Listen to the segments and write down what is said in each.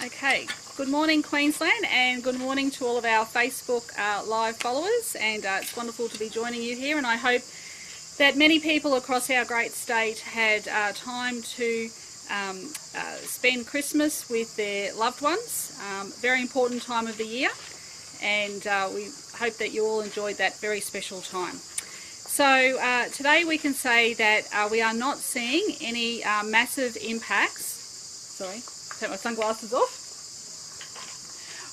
Okay, good morning Queensland, and good morning to all of our Facebook live followers, and it's wonderful to be joining you here, and I hope that many people across our great state had time to spend Christmas with their loved ones. Very important time of the year, and we hope that you all enjoyed that very special time. So today we can say that we are not seeing any massive impacts. Sorry, take my sunglasses off.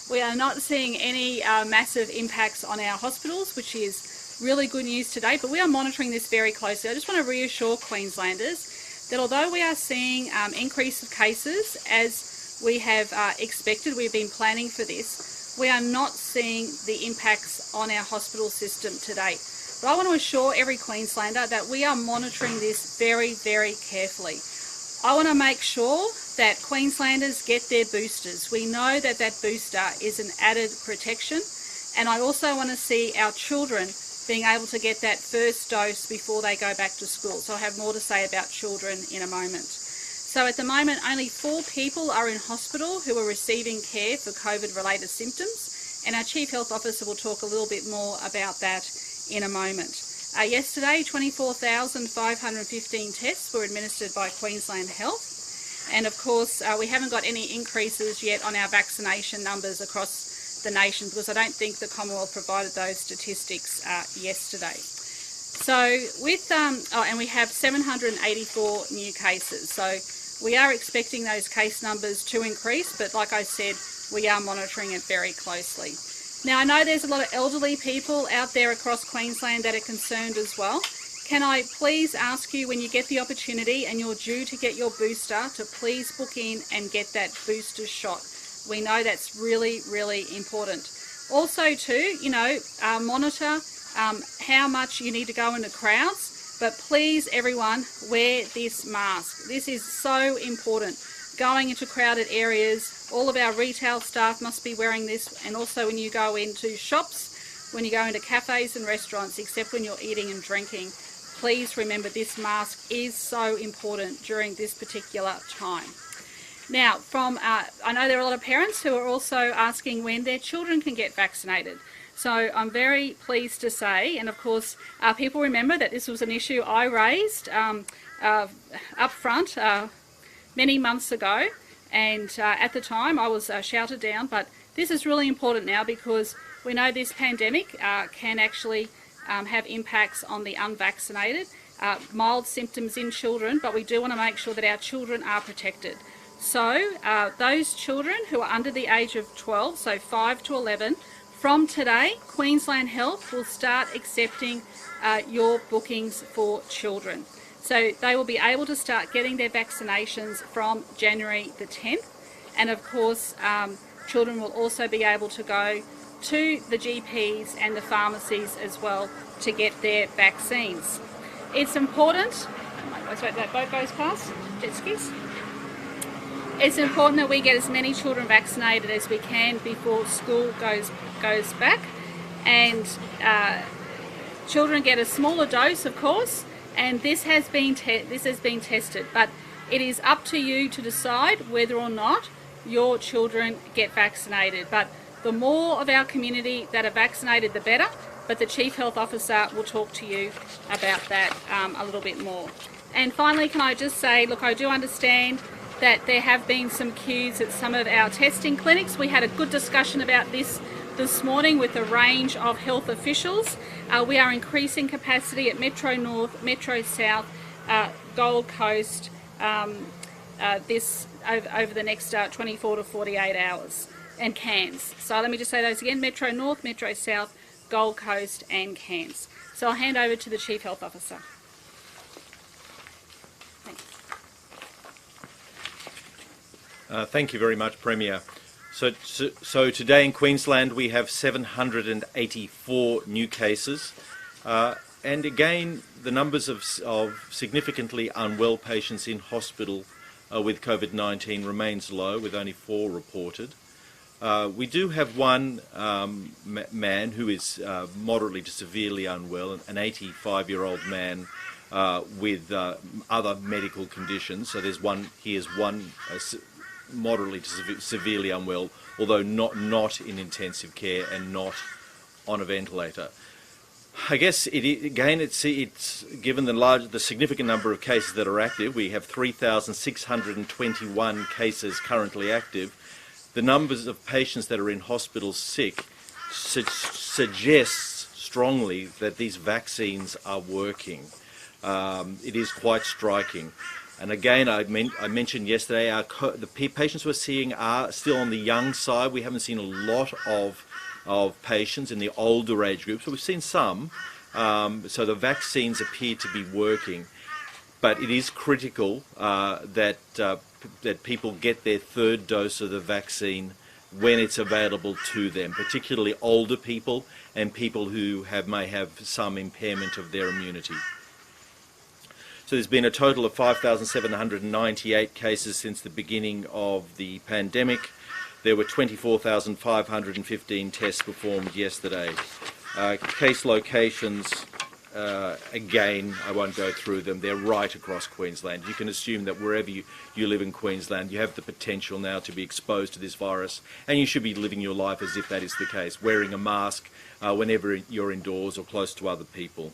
We are not seeing any massive impacts on our hospitals, which is really good news today, but we are monitoring this very closely. I just want to reassure Queenslanders that although we are seeing increase of cases, as we have expected, we've been planning for this, we are not seeing the impacts on our hospital system to date. But I want to assure every Queenslander that we are monitoring this very, very carefully. I want to make sure that Queenslanders get their boosters. We know that that booster is an added protection, and I also want to see our children being able to get that first dose before they go back to school. So I'll have more to say about children in a moment. So at the moment, only 4 people are in hospital who are receiving care for COVID-related symptoms, and our Chief Health Officer will talk a little bit more about that in a moment. Yesterday, 24,515 tests were administered by Queensland Health. And of course, we haven't got any increases yet on our vaccination numbers across the nation, because I don't think the Commonwealth provided those statistics yesterday. So with, and we have 784 new cases. So we are expecting those case numbers to increase, but like I said, we are monitoring it very closely. Now, I know there's a lot of elderly people out there across Queensland that are concerned as well. Can I please ask you, when you get the opportunity and you're due to get your booster, to please book in and get that booster shot. We know that's really, really important. Also too, monitor how much you need to go into crowds, but please everyone, wear this mask. This is so important. Going into crowded areas, all of our retail staff must be wearing this, and also when you go into shops, when you go into cafes and restaurants, except when you're eating and drinking, please remember this mask is so important during this particular time. Now, I know there are a lot of parents who are also asking when their children can get vaccinated. So I'm very pleased to say, and of course, people remember that this was an issue I raised up front many months ago, and at the time I was shouted down, but this is really important now, because we know this pandemic can actually have impacts on the unvaccinated, mild symptoms in children, but we do want to make sure that our children are protected. So those children who are under the age of 12, so 5 to 11, from today, Queensland Health will start accepting your bookings for children. So they will be able to start getting their vaccinations from January the 10th. And of course, children will also be able to go to the GPs and the pharmacies as well to get their vaccines. It's important, that boat goes past, jet skis. It's important that we get as many children vaccinated as we can before school goes back, and children get a smaller dose, of course, and this has been tested, but it is up to you to decide whether or not your children get vaccinated. But the more of our community that are vaccinated, the better, but the Chief Health Officer will talk to you about that a little bit more. And finally, can I just say, look, I do understand that there have been some queues at some of our testing clinics. We had a good discussion about this morning with a range of health officials. We are increasing capacity at Metro North, Metro South, Gold Coast over the next 24 to 48 hours, and Cairns. So let me just say those again: Metro North, Metro South, Gold Coast and Cairns. So I'll hand over to the Chief Health Officer. Thank you very much, Premier. So today in Queensland we have 784 new cases, and again the numbers of significantly unwell patients in hospital with COVID-19 remains low, with only 4 reported. We do have one man who is moderately to severely unwell, an 85-year-old man with other medical conditions. So there's one moderately to severely unwell, although not in intensive care and not on a ventilator. I guess it's given the significant number of cases that are active. We have 3,621 cases currently active. The numbers of patients that are in hospital sick suggests strongly that these vaccines are working. It is quite striking. And again, I mentioned yesterday, the patients we're seeing are still on the young side. We haven't seen a lot of patients in the older age groups, but we've seen some. So the vaccines appear to be working. But it is critical that people get their third dose of the vaccine when it's available to them, particularly older people and people who may have some impairment of their immunity. So there's been a total of 5,798 cases since the beginning of the pandemic. There were 24,515 tests performed yesterday. Case locations, again, I won't go through them. They're right across Queensland. You can assume that wherever you live in Queensland, you have the potential now to be exposed to this virus, and you should be living your life as if that is the case, wearing a mask whenever you're indoors or close to other people.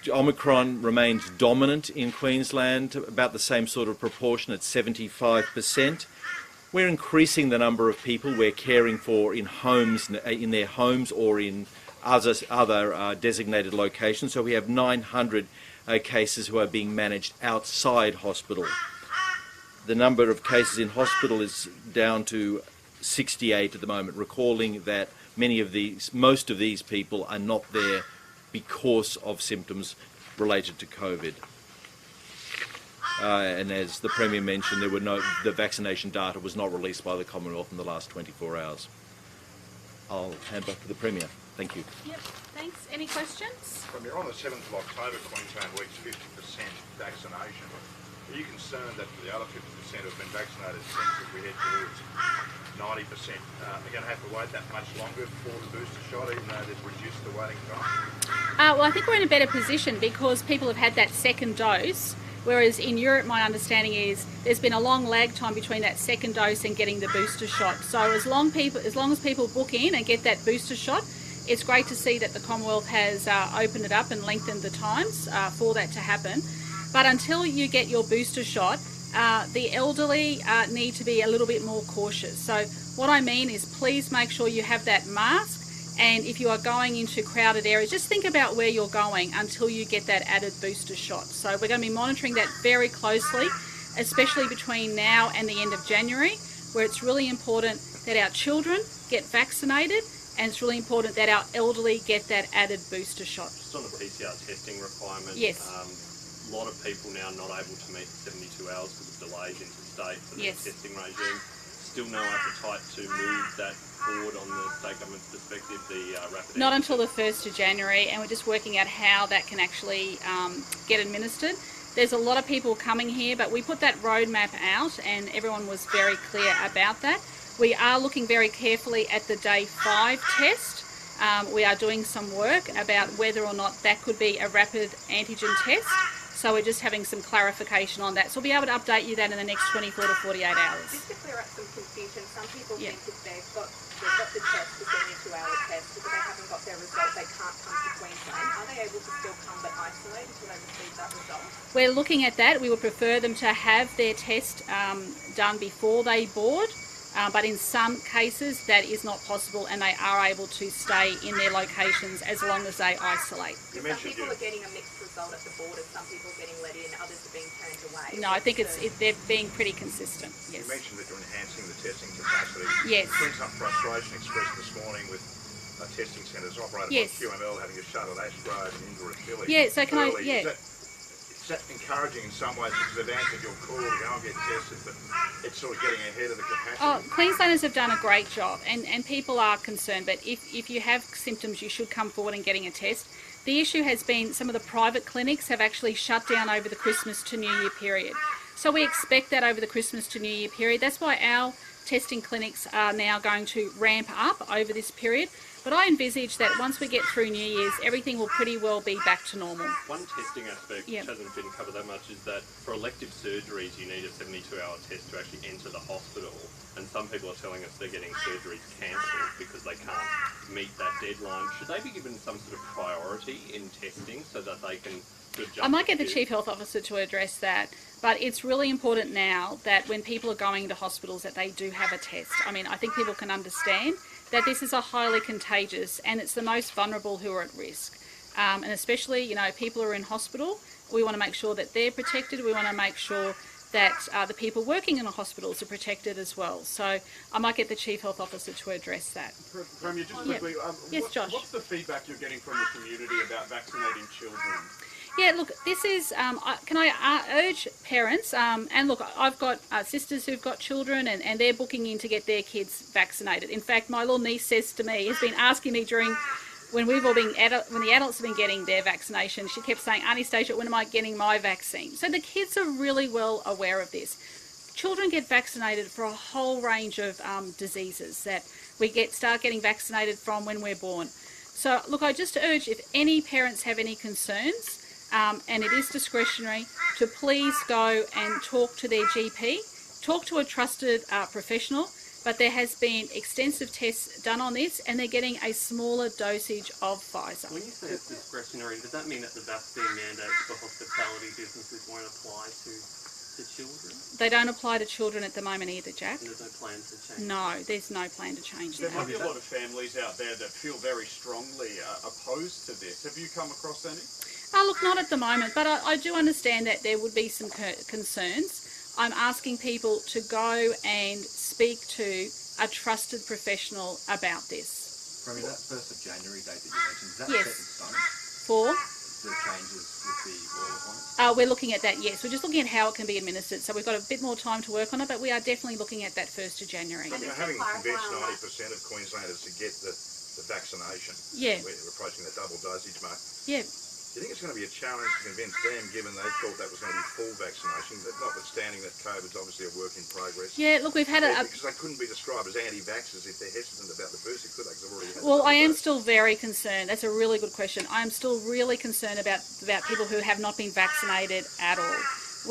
Omicron remains dominant in Queensland, about the same sort of proportion at 75%. We're increasing the number of people we're caring for in their homes or in other designated locations. So we have 900 cases who are being managed outside hospital. The number of cases in hospital is down to 68 at the moment, recalling that most of these people are not there because of symptoms related to COVID. And as the Premier mentioned, the vaccination data was not released by the Commonwealth in the last 24 hours. I'll hand back to the Premier. Thank you. Yep, thanks. Any questions? Premier, on the 7th of October, Queensland reached 50% vaccination. Are you concerned that the other 50% have been vaccinated since if we head towards 90%? Are going to have to wait that much longer for the booster shot, even though they've reduced the waiting time? Well, I think we're in a better position because people have had that second dose. Whereas in Europe, my understanding is there's been a long lag time between that second dose and getting the booster shot. So as long as people book in and get that booster shot, it's great to see that the Commonwealth has opened it up and lengthened the times for that to happen. But until you get your booster shot, the elderly need to be a little bit more cautious. So what I mean is please make sure you have that mask. And if you are going into crowded areas, just think about where you're going until you get that added booster shot. So we're going to be monitoring that very closely, especially between now and the end of January, where it's really important that our children get vaccinated and it's really important that our elderly get that added booster shot. Just on the PCR testing requirement, yes. A lot of people now not able to meet 72 hours because of delays interstate for the yes. testing regime. Still no appetite to move that forward on the state government's perspective, the rapid... Not until the 1st of January, and we're just working out how that can actually get administered. There's a lot of people coming here, but we put that roadmap out and everyone was very clear about that. We are looking very carefully at the day 5 test. We are doing some work about whether or not that could be a rapid antigen test. So we're just having some clarification on that. So we'll be able to update you that in the next 24 to 48 hours. Just to clear up some confusion, some people think if they've got the test, the 72-hour test, because they haven't got their result, they can't come to Queensland. Are they able to still come but isolate until they receive that result? We're looking at that. We would prefer them to have their test done before they board. But in some cases that is not possible and they are able to stay in their locations as long as they isolate. Some people are getting a mixed result at the border, some people are getting let in, others are being turned away. No, I think they're being pretty consistent, yes. You mentioned that you're enhancing the testing capacity. Yes. There's been some frustration expressed this morning with testing centres operated by QML having a shut at Ashgrove and Indoor Philly. Yeah, so can Is that encouraging in some ways because they've answered your call to go and get tested, but it's sort of getting ahead of the capacity? Oh, Queenslanders have done a great job and people are concerned, but if you have symptoms you should come forward and getting a test. The issue has been some of the private clinics have actually shut down over the Christmas to New Year period. So we expect that over the Christmas to New Year period. That's why our testing clinics are now going to ramp up over this period. But I envisage that once we get through New Year's, everything will pretty well be back to normal. One testing aspect Yep. which hasn't been covered that much is that for elective surgeries you need a 72-hour test to actually enter the hospital, and some people are telling us they're getting surgeries cancelled because they can't meet that deadline. Should they be given some sort of priority in testing so that they can sort of jump I might get the queue? Chief Health Officer to address that, but it's really important now that when people are going to hospitals that they do have a test. I mean, I think people can understand that this is a highly contagious and it's the most vulnerable who are at risk. And especially, you know, people who are in hospital, we want to make sure that they're protected. We want to make sure that the people working in the hospitals are protected as well. So I might get the Chief Health Officer to address that. Premier, just quickly, Yes, Josh. what's the feedback you're getting from the community about vaccinating children? Yeah, look, this is, can I urge parents, and look, I've got sisters who've got children and they're booking in to get their kids vaccinated. In fact, my little niece says to me, has been asking me during, when we've all been, when the adults have been getting their vaccination, she kept saying, Annastacia, when am I getting my vaccine? So the kids are really well aware of this. Children get vaccinated for a whole range of diseases that we start getting vaccinated from when we're born. So look, I just urge if any parents have any concerns, and it is discretionary, to please go and talk to their GP, talk to a trusted professional, but there has been extensive tests done on this and they're getting a smaller dosage of Pfizer. When you say it's discretionary, does that mean that the vaccine mandates for hospitality businesses won't apply to children? They don't apply to children at the moment either, Jack. And there's no plan to change? No, there's no plan to change There that. might be a lot of families out there that feel very strongly opposed to this. Have you come across any? Look, not at the moment, but I do understand that there would be some concerns. I'm asking people to go and speak to a trusted professional about this. Premier, that 1st of January date that you mentioned, is that Yes. set in stone? For? The changes with the royal appointments? We're looking at that, yes. We're just looking at how it can be administered. So we've got a bit more time to work on it, but we are definitely looking at that 1st of January. You know, having convinced 90% of Queenslanders to get the vaccination, Yeah. we're approaching the double dosage mark. Yeah. Do you think it's going to be a challenge to convince them, given they thought that was going to be full vaccination, but notwithstanding that COVID's obviously a work in progress? Yeah, look, we've had a... Because they couldn't be described as anti-vaxxers if they're hesitant about the booster, could they? Because they've already had Well, the I am dose. still very concerned. That's a really good question. I am still really concerned about people who have not been vaccinated at all.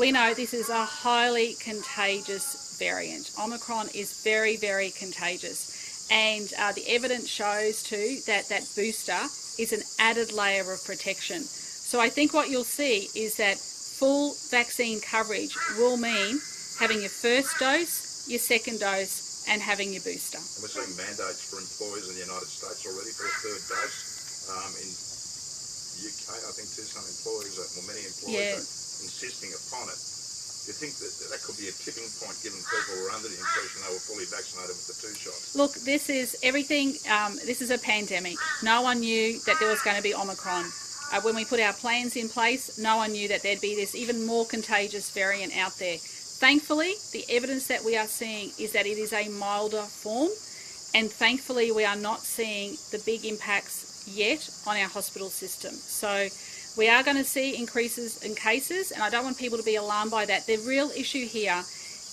We know this is a highly contagious variant. Omicron is very, very contagious. And the evidence shows too that that booster is an added layer of protection. So I think what you'll see is that full vaccine coverage will mean having your first dose, your second dose, and having your booster. And we're seeing mandates for employers in the United States already for a third dose. In the UK, I think too, some employers, many employers are insisting upon it. Do you think that could be a tipping point, given people were under the impression they were fully vaccinated with the 2 shots? Look, this is everything. This is a pandemic. No one knew that there was going to be Omicron. When we put our plans in place, no one knew that there'd be this even more contagious variant out there. Thankfully, the evidence that we are seeing is that it is a milder form, and thankfully we are not seeing the big impacts yet on our hospital system. So we are going to see increases in cases, and I don't want people to be alarmed by that. The real issue here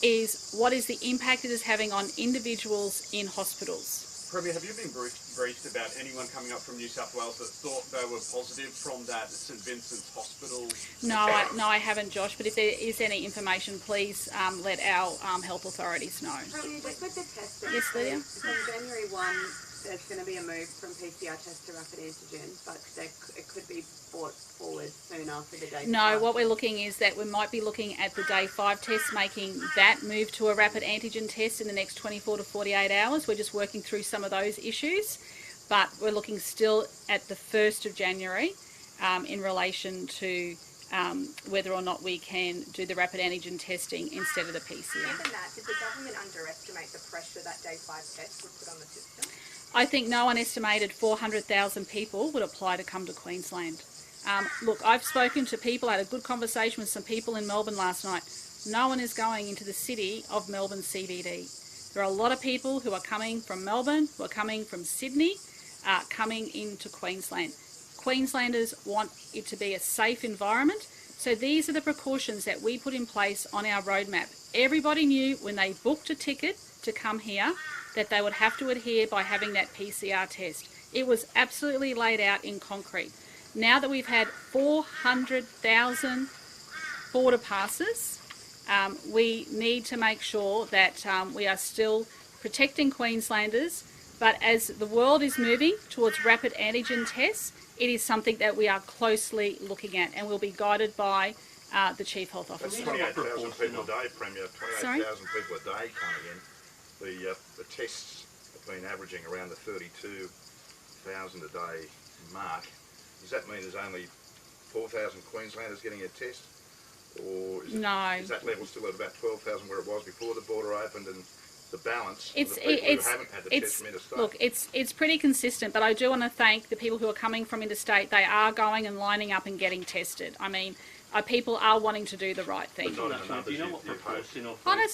is what is the impact it is having on individuals in hospitals. Premier, have you been briefed about anyone coming up from New South Wales that thought they were positive from that St Vincent's Hospital? No, I haven't, Josh, but if there is any information, please let our health authorities know. Premier, just with the testing, Yes, Lydia? from January 1, there's going to be a move from PCR test to rapid antigen, but it could be brought forward soon after the day. No, what we're looking is that we might be looking at the day 5 test, making that move to a rapid antigen test in the next 24 to 48 hours. We're just working through some of those issues, but we're looking still at the 1st of January in relation to whether or not we can do the rapid antigen testing instead of the PCR. Given that, did the government underestimate the pressure that day 5 test would put on the system? I think no one estimated 400,000 people would apply to come to Queensland. Look, I've spoken to people, I had a good conversation with some people in Melbourne last night. No one is going into the city of Melbourne CBD. There are a lot of people who are coming from Melbourne, who are coming from Sydney, coming into Queensland. Queenslanders want it to be a safe environment, so these are the precautions that we put in place on our roadmap. Everybody knew when they booked a ticket to come here that they would have to adhere by having that PCR test. It was absolutely laid out in concrete. Now that we've had 400,000 border passes, we need to make sure that we are still protecting Queenslanders, but as the world is moving towards rapid antigen tests, it is something that we are closely looking at, and will be guided by the Chief Health That's Officer. 28,000 people a day, Premier. 28,000 Sorry? people a day coming in. The tests have been averaging around the 32,000 a day mark. Does that mean there's only 4,000 Queenslanders getting a test? Or is that level still at about 12,000 where it was before the border opened, and the balance of the people who haven't had the test from interstate? Look, it's pretty consistent, but I do want to thank the people who are coming from interstate. They are going and lining up and getting tested. I mean, people are wanting to do the right thing. Do you know what proportion of... Oh, no,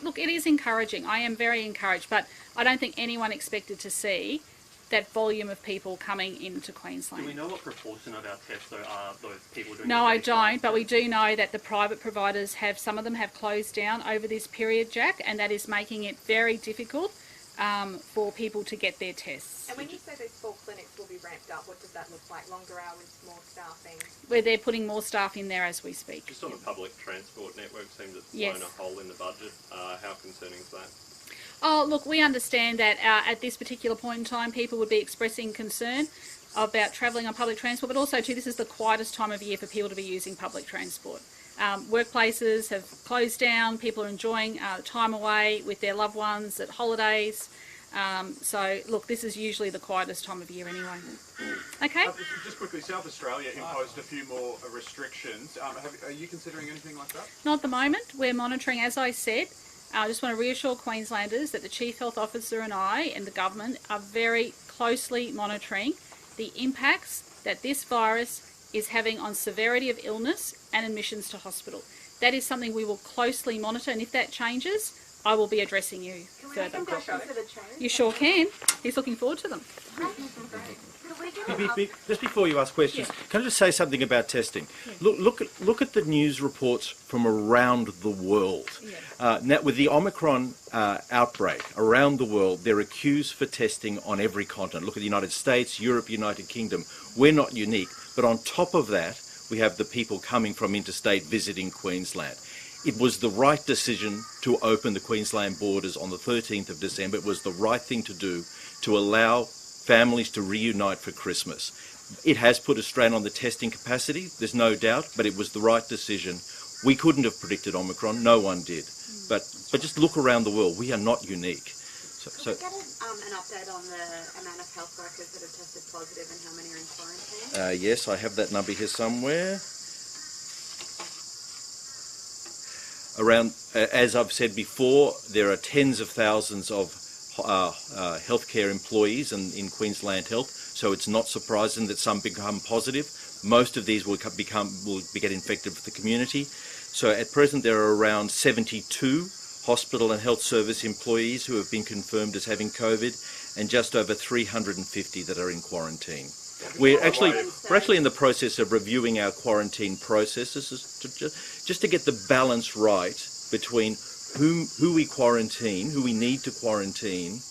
look, it is encouraging. I am very encouraged, but I don't think anyone expected to see that volume of people coming into Queensland. Do we know what proportion of our tests though are those people doing? No, I don't, but we do know that the private providers some of them have closed down over this period, Jack, and that is making it very difficult for people to get their tests. And when you say those 4 clinics will be ramped up, what does that look like? Longer hours, more staffing? Where they're putting more staff in there as we speak. Just on the public transport network, seems it's Yes. blown a hole in the budget. How concerning is that? Oh, look, we understand that at this particular point in time, people would be expressing concern about travelling on public transport, but also too, this is the quietest time of year for people to be using public transport. Workplaces have closed down, people are enjoying time away with their loved ones at holidays. So, look, this is usually the quietest time of year anyway. Okay? Just quickly, South Australia imposed a few more restrictions. Are you considering anything like that? Not at the moment. We're monitoring, as I said. I just want to reassure Queenslanders that the Chief Health Officer and I and the government are very closely monitoring the impacts that this virus is having on severity of illness and admissions to hospital. That is something we will closely monitor, and if that changes, I will be addressing you further. You sure can. He's looking forward to them. Just before you ask questions, can I just say something about testing? Look at the news reports from around the world. Now, with the Omicron outbreak around the world, there are queues for testing on every continent. Look at the United States, Europe, United Kingdom. We're not unique, but on top of that, we have the people coming from interstate visiting Queensland. It was the right decision to open the Queensland borders on the 13th of December. It was the right thing to do to allow families to reunite for Christmas. It has put a strain on the testing capacity, there's no doubt, but it was the right decision. We couldn't have predicted Omicron, no one did. But just look around the world, we are not unique. Can we get an update on the amount of health workers that have tested positive and how many are in quarantine? Yes, I have that number here somewhere. Around, as I've said before, there are tens of thousands of healthcare employees in Queensland Health, so it's not surprising that some become positive. Most of these will get infected with the community. So at present there are around 72 hospital and health service employees who have been confirmed as having COVID, and just over 350 that are in quarantine. We're actually in the process of reviewing our quarantine processes just to get the balance right between who we quarantine, who we need to quarantine,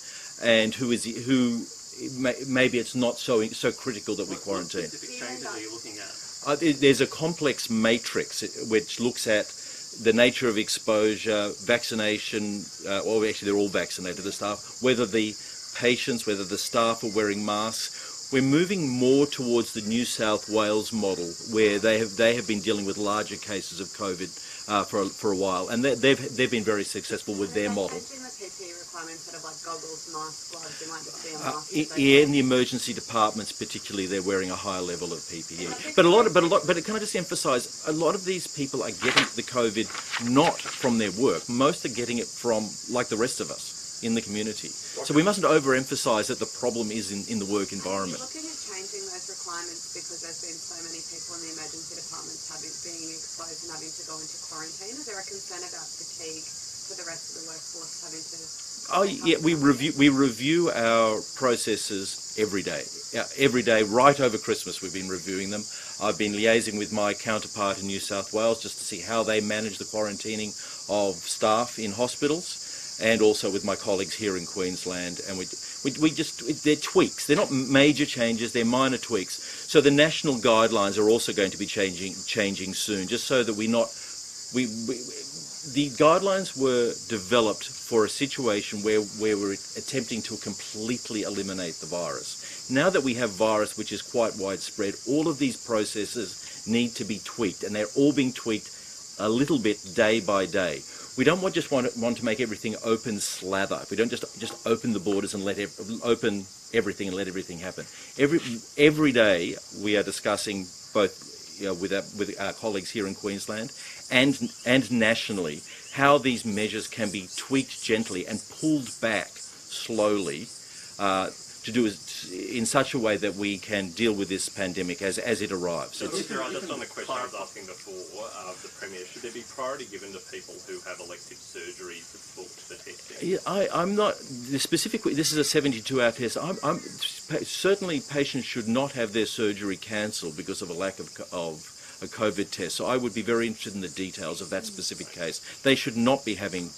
and who maybe it's not so critical that we quarantine. What specific changes are you looking at? There's a complex matrix which looks at the nature of exposure, vaccination, or actually they're all vaccinated, the staff, whether the patients, whether the staff are wearing masks. We're moving more towards the New South Wales model, where they have been dealing with larger cases of COVID for a while, and they've been very successful with their model. Changing the PPE requirements, sort of like goggles, masks, gloves, you might just be a mask. In the emergency departments, particularly, they're wearing a higher level of PPE. But can I just emphasise, a lot of these people are getting the COVID not from their work. Most are getting it from, like the rest of us, in the community. So we mustn't overemphasise that the problem is in the work environment. Are you looking at changing those requirements because there's been so many people in the emergency departments being exposed and having to go into quarantine? Is there a concern about fatigue for the rest of the workforce having to... Oh yeah, we review our processes every day. Every day, right over Christmas, we've been reviewing them. I've been liaising with my counterpart in New South Wales just to see how they manage the quarantining of staff in hospitals, and also with my colleagues here in Queensland, and They're tweaks. They're not major changes. They're minor tweaks. So the national guidelines are also going to be changing soon, just so that the guidelines were developed for a situation where we're attempting to completely eliminate the virus. Now that we have virus which is quite widespread, all of these processes need to be tweaked, and they're all being tweaked a little bit day by day. We don't want to make everything open slather. We don't just open the borders and open everything and let everything happen. Every day we are discussing both with our colleagues here in Queensland and nationally how these measures can be tweaked gently and pulled back slowly to do it in such a way that we can deal with this pandemic as it arrives. So just on the question I was asking before of the Premier, should there be priority given to people who have elective surgeries booked for testing? Yeah, I'm not specifically. This is a 72-hour test. Certainly patients should not have their surgery cancelled because of a lack of a COVID test. So I would be very interested in the details of that specific case. They should not be having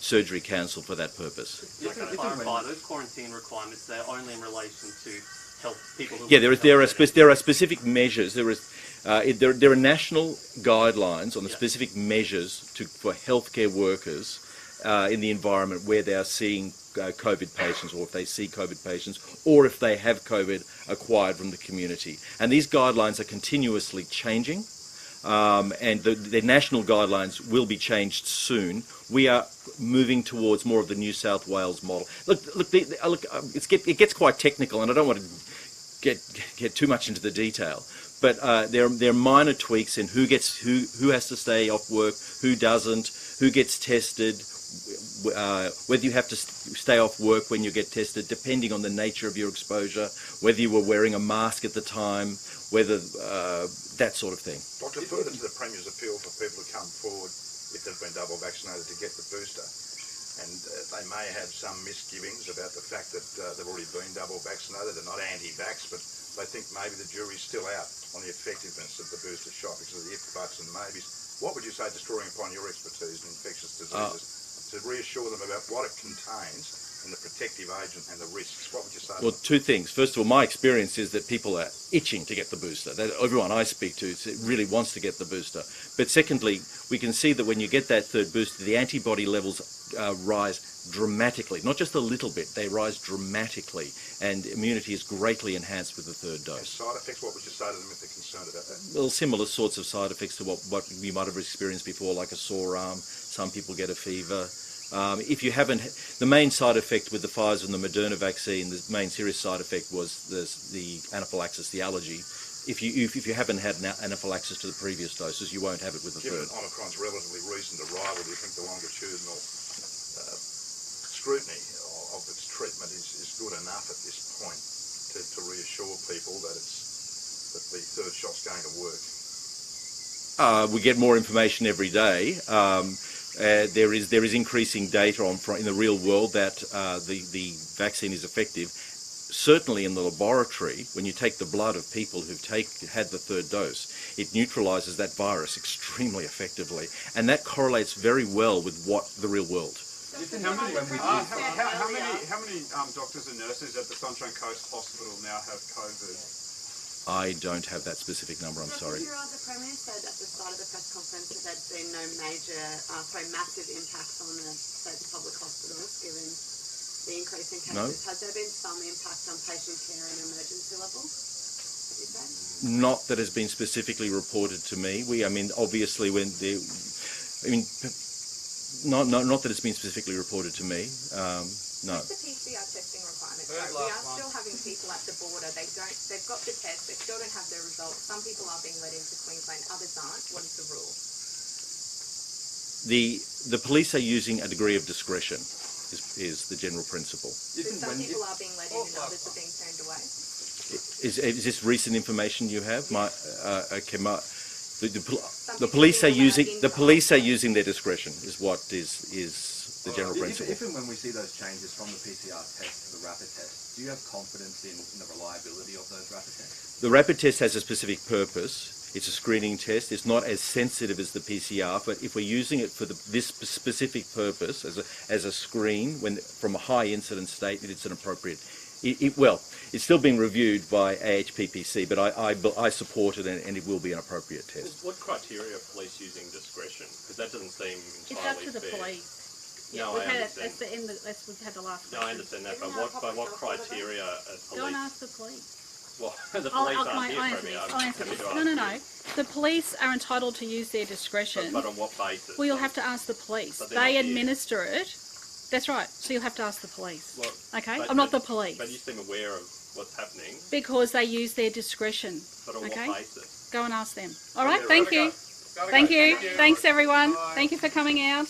surgery cancelled for that purpose. Just to clarify, those quarantine requirements, they're only in relation to health people who... Yeah, there are specific measures. There are national guidelines on the specific measures for healthcare workers in the environment where they are seeing COVID patients, or if they see COVID patients, or if they have COVID acquired from the community. And these guidelines are continuously changing. And the national guidelines will be changed soon. We are moving towards more of the New South Wales model. It gets quite technical, and I don't want to get too much into the detail. But there are minor tweaks in who has to stay off work, who doesn't, who gets tested, whether you have to stay off work when you get tested, depending on the nature of your exposure, whether you were wearing a mask at the time, whether that sort of thing. Doctor, further to the Premier's appeal for people to come forward if they've been double vaccinated to get the booster, and they may have some misgivings about the fact that they've already been double vaccinated. They're not anti-vax, but they think maybe the jury's still out on the effectiveness of the booster shot because of the ifs, buts and maybes. What would you say, just drawing upon your expertise in infectious diseases, to reassure them about what it contains and the protective agent and the risks? What would you say? Well, two things. First of all, my experience is that people are itching to get the booster. Everyone I speak to really wants to get the booster. But secondly, we can see that when you get that third booster, the antibody levels rise dramatically. Not just a little bit, they rise dramatically. And immunity is greatly enhanced with the third dose. And side effects, what would you say to them if they're concerned about that? Well, similar sorts of side effects to what you might have experienced before, like a sore arm. Some people get a fever. If you haven't, the main side effect with the Pfizer and the Moderna vaccine, the main serious side effect was the anaphylaxis, the allergy. If you haven't had anaphylaxis to the previous doses, you won't have it with the Given third. Omicron's relatively recent arrival, do you think the longitudinal scrutiny of its treatment is good enough at this point to reassure people that the third shot's going to work? We get more information every day. There is increasing data in the real world that the vaccine is effective. Certainly in the laboratory, when you take the blood of people who've had the third dose, it neutralises that virus extremely effectively, and that correlates very well with the real world. How many doctors and nurses at the Sunshine Coast Hospital now have COVID? I don't have that specific number, I'm sorry. The Premier said at the start of the press conference that there's been no massive impacts on the state's public hospitals given the increase in cases. No. Has there been some impact on patient care and emergency level? Not that has been specifically reported to me. Obviously not that it's been specifically reported to me. No. With the PCR testing requirements, we are still having people at the border. They've got the test, they still don't have their results. Some people are being let into Queensland, others aren't. What is the rule? The police are using a degree of discretion, is the general principle. So some people are being let in and others are being turned away? Is this recent information you have? The police are using their discretion, is what is the general principle. If and when we see those changes from the PCR test to the rapid test, do you have confidence in the reliability of those rapid tests? The rapid test has a specific purpose. It's a screening test. It's not as sensitive as the PCR, but if we're using it for this specific purpose as a screen from a high incidence state, it's an appropriate. It's still being reviewed by AHPPC, but I support it, and it will be an appropriate test. What criteria are police using discretion? Because that doesn't seem entirely fair. It's up to the police. Yeah, No, we've I had understand. we've had the last No, I understand that, but what criteria are police? Go and ask the police. Well, the police aren't here for me. I'll answer this. No. The police are entitled to use their discretion. But on what basis? Well, you'll have to ask the police. But They they're not here. administer it. That's right. So you'll have to ask the police. Well, Okay? but- I'm not the but- police. But you seem aware of what's happening. Because they use their discretion. But on Okay? what basis? Go and ask them. All right. Thank you. Gotta go. Thank you. Thanks, everyone. Thank you for coming out.